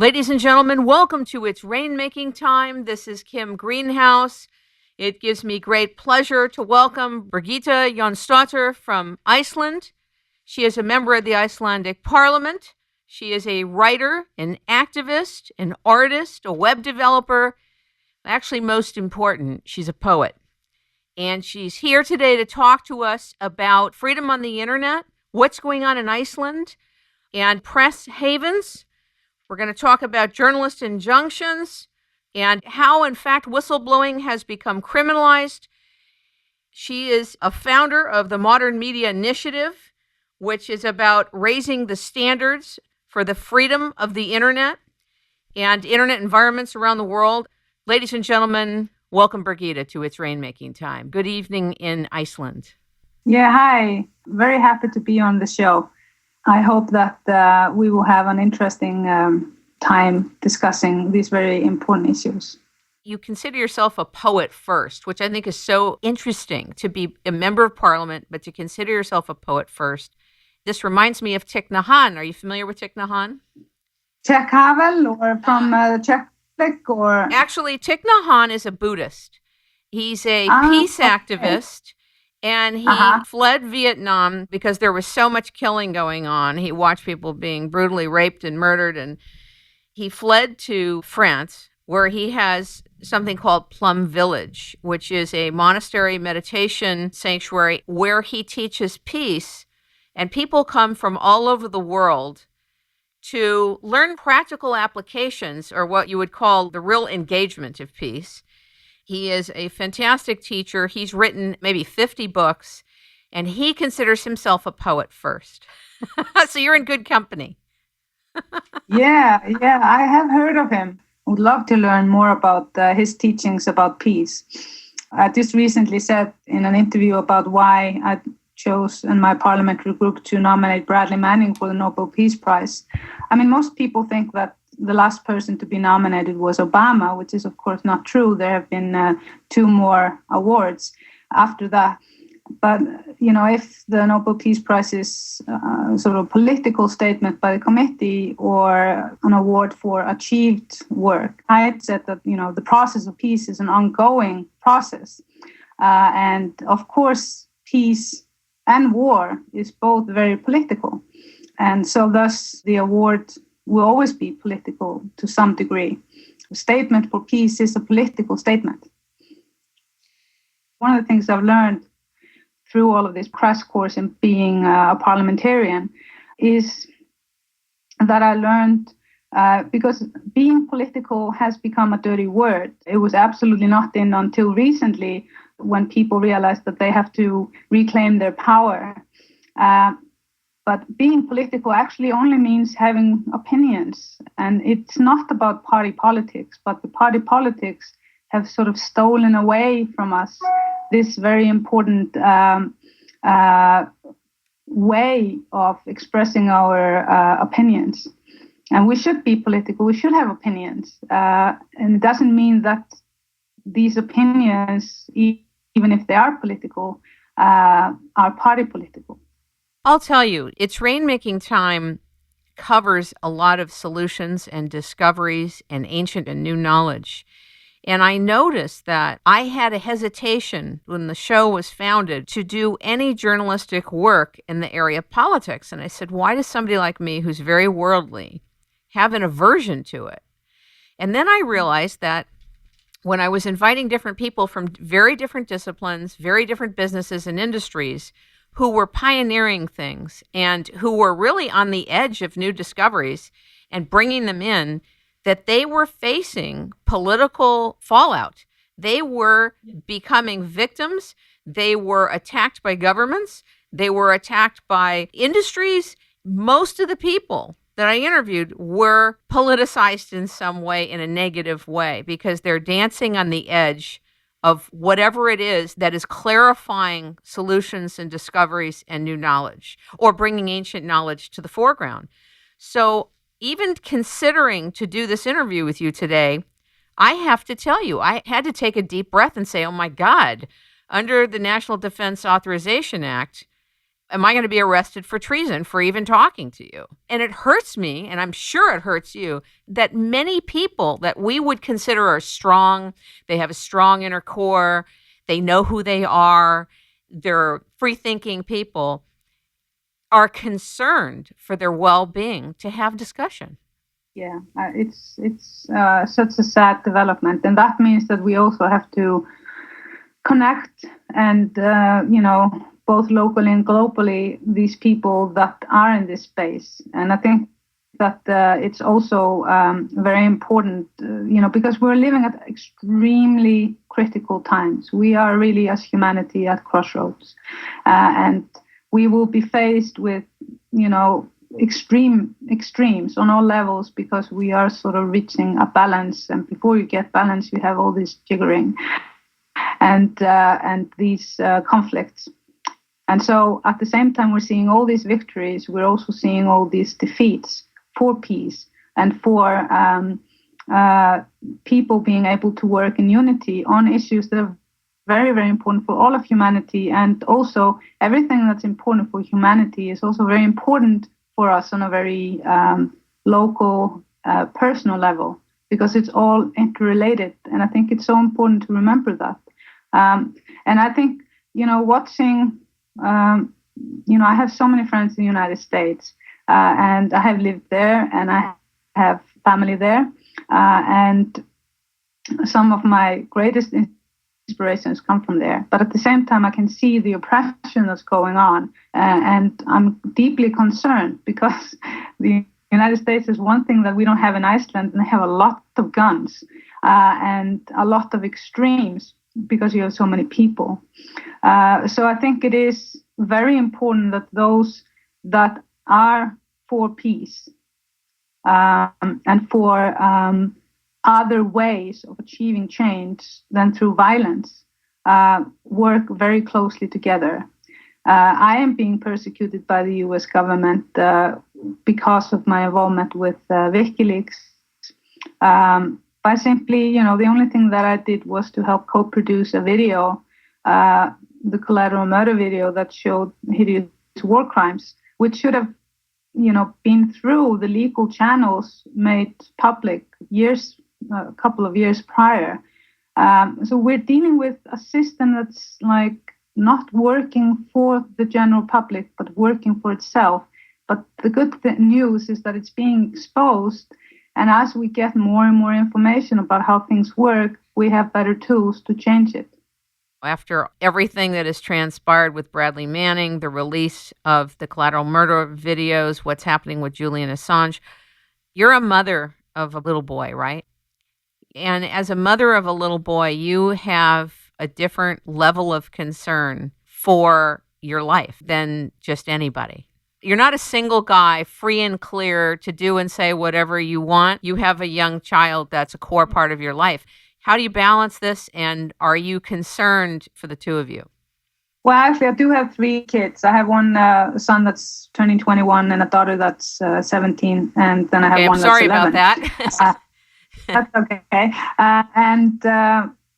Ladies and gentlemen, welcome to It's Rainmaking Time. This is Kim Greenhouse. It gives me great pleasure to welcome Birgitta Jónsdóttir from Iceland. She is a member of the Icelandic Parliament. She is a writer, an activist, an artist, a web developer. Actually, most important, she's a poet. And she's here today to talk to us about freedom on the internet, what's going on in Iceland, and press havens. We're going to talk about journalist injunctions and how, in fact, whistleblowing has become criminalized. She is a founder of the Modern Media Initiative, which is about raising the standards for the freedom of the internet and internet environments around the world. Ladies and gentlemen, welcome Birgitta to It's Rainmaking Time. Good evening in Iceland. Yeah, hi. Very happy to be on the show. I hope that we will have an interesting time discussing these very important issues. You consider yourself a poet first, which I think is so interesting, to be a member of parliament, but to consider yourself a poet first. This reminds me of Thich Nhat Hanh. Are you familiar with Thich Nhat Hanh? Czech Havel, or from Czech, or? Actually, Thich Nhat Hanh is a Buddhist. He's a peace activist. And he fled Vietnam because there was so much killing going on. He watched people being brutally raped and murdered. And he fled to France, where he has something called Plum Village, which is a monastery meditation sanctuary where he teaches peace. And people come from all over the world to learn practical applications, or what you would call the real engagement of peace. He is a fantastic teacher. He's written maybe 50 books, and he considers himself a poet first. So you're in good company. Yeah, I have heard of him. Would love to learn more about his teachings about peace. I just recently said in an interview about why I chose in my parliamentary group to nominate Bradley Manning for the Nobel Peace Prize. I mean, most people think that the last person to be nominated was Obama, which is, of course, not true. There have been 2 more awards after that. But, you know, if the Nobel Peace Prize is sort of a political statement by the committee or an award for achieved work, I had said that, you know, the process of peace is an ongoing process. And, of course, peace and war is both very political. And so thus the award will always be political to some degree. A statement for peace is a political statement. One of the things I've learned through all of this crash course in being a parliamentarian is that I learned, because being political has become a dirty word. It was absolutely not in until recently when people realized that they have to reclaim their power. But being political actually only means having opinions. And it's not about party politics, but the party politics have sort of stolen away from us this very important way of expressing our opinions. And we should be political, we should have opinions. And it doesn't mean that these opinions, even if they are political, are party political. I'll tell you, It's Rainmaking Time covers a lot of solutions and discoveries and ancient and new knowledge. And I noticed that I had a hesitation when the show was founded to do any journalistic work in the area of politics. And I said, why does somebody like me, who's very worldly, have an aversion to it? And then I realized that when I was inviting different people from very different disciplines, very different businesses and industries, who were pioneering things and who were really on the edge of new discoveries and bringing them in, that they were facing political fallout. They were becoming victims. They were attacked by governments. They were attacked by industries. Most of the people that I interviewed were politicized in some way, in a negative way, because they're dancing on the edge of whatever it is that is clarifying solutions and discoveries and new knowledge, or bringing ancient knowledge to the foreground. So even considering to do this interview with you today, I have to tell you, I had to take a deep breath and say, oh my God, under the National Defense Authorization Act, Am I going to be arrested for treason for even talking to you? And it hurts me, and I'm sure it hurts you, that many people that we would consider are strong, they have a strong inner core, they know who they are, they're free-thinking people, are concerned for their well-being to have discussion. Yeah, it's such a sad development. And that means that we also have to connect and, both locally and globally, these people that are in this space. And I think that it's also very important, because we're living at extremely critical times. We are really, as humanity, at crossroads. And we will be faced with, extremes on all levels, because we are sort of reaching a balance. And before you get balance, you have all this jiggering and these conflicts. And so at the same time, we're seeing all these victories. We're also seeing all these defeats for peace and for people being able to work in unity on issues that are very, very important for all of humanity. And also everything that's important for humanity is also very important for us on a very local, personal level, because it's all interrelated. And I think it's so important to remember that. And I think, watching, I have so many friends in the United States, and I have lived there and I have family there. And some of my greatest inspirations come from there. But at the same time, I can see the oppression that's going on. And I'm deeply concerned, because the United States is one thing that we don't have in Iceland, and they have a lot of guns and a lot of extremes, because you have so many people. So I think it is very important that those that are for peace and for other ways of achieving change than through violence work very closely together. I am being persecuted by the US government because of my involvement with WikiLeaks. By simply, the only thing that I did was to help co-produce a video, the collateral murder video that showed hideous war crimes, which should have, been through the legal channels made public a couple of years prior. So we're dealing with a system that's like not working for the general public, but working for itself. But the good news is that it's being exposed. And as we get more and more information about how things work, we have better tools to change it. After everything that has transpired with Bradley Manning, the release of the collateral murder videos, what's happening with Julian Assange, you're a mother of a little boy, right? And as a mother of a little boy, you have a different level of concern for your life than just anybody. You're not a single guy, free and clear to do and say whatever you want. You have a young child that's a core part of your life. How do you balance this, and are you concerned for the two of you? Well, actually, I do have 3 kids. I have one son that's turning 21 and a daughter that's 17, and then I have one that's 11. I'm sorry about that. That's okay.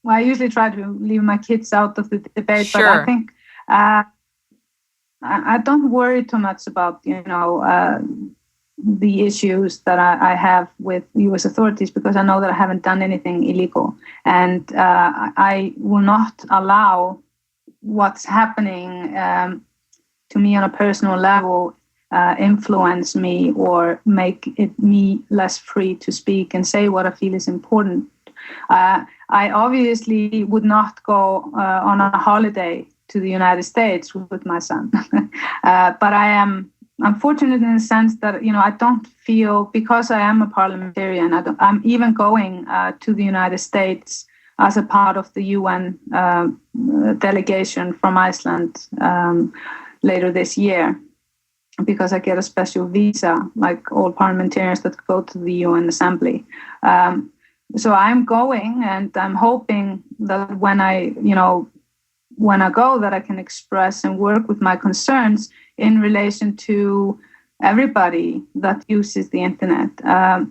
I usually try to leave my kids out of the debate, Sure. But I think I don't worry too much about, the issues that I have with U.S. authorities, because I know that I haven't done anything illegal. And I will not allow what's happening to me on a personal level influence me or make it me less free to speak and say what I feel is important. I obviously would not go on a holiday to the United States with my son, but I'm fortunate in the sense that I don't feel, because I am a parliamentarian, I'm even going to the United States as a part of the UN delegation from Iceland later this year, because I get a special visa, like all parliamentarians that go to the UN Assembly. So I'm going, and I'm hoping that when I go, that I can express and work with my concerns in relation to everybody that uses the internet,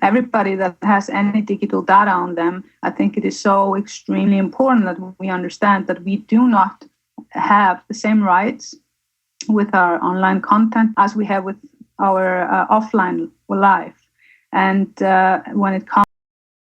everybody that has any digital data on them. I think it is so extremely important that we understand that we do not have the same rights with our online content as we have with our offline life. And when it comes